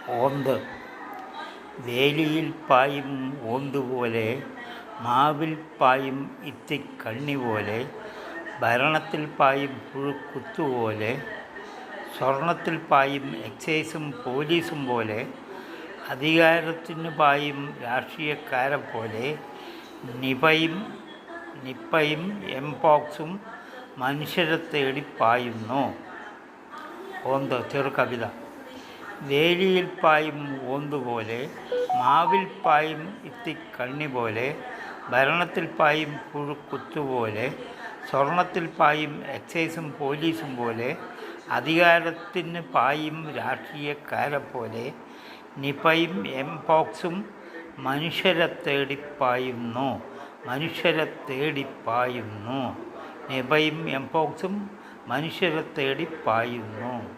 ഓന്ത്. വേലിയിൽ പായും ഓന്തുപോലെ, മാവിൽ പായും ഇത്തിക്കണ്ണിപോലെ, ഭരണത്തിൽ പായും പുഴുക്കുത്തുപോലെ, സ്വർണത്തിൽ പായും എക്സൈസും പോലീസും പോലെ, അധികാരത്തിന് പായും രാഷ്ട്രീയക്കാരെപ്പോലെ, നിപ്പയും എംപോക്സും മനുഷ്യരെ തേടി പായുന്നു. ഓന്ത് ചെറുകവിത. വേലിയിൽ പായും ഓന്തുപോലെ, മാവിൽ പായും ഇത്തിക്കണ്ണിപോലെ, ഭരണത്തിൽ പായും പുഴുക്കുത്തുപോലെ, സ്വർണത്തിൽ പായും എക്സൈസും പോലീസും പോലെ, അധികാരത്തിന് പായും രാഷ്ട്രീയക്കാരെപ്പോലെ, നിപയും എംപോക്സും മനുഷ്യരെ തേടിപ്പായുന്നു. നിപയും എംപോക്സും മനുഷ്യരെ തേടിപ്പായുന്നു.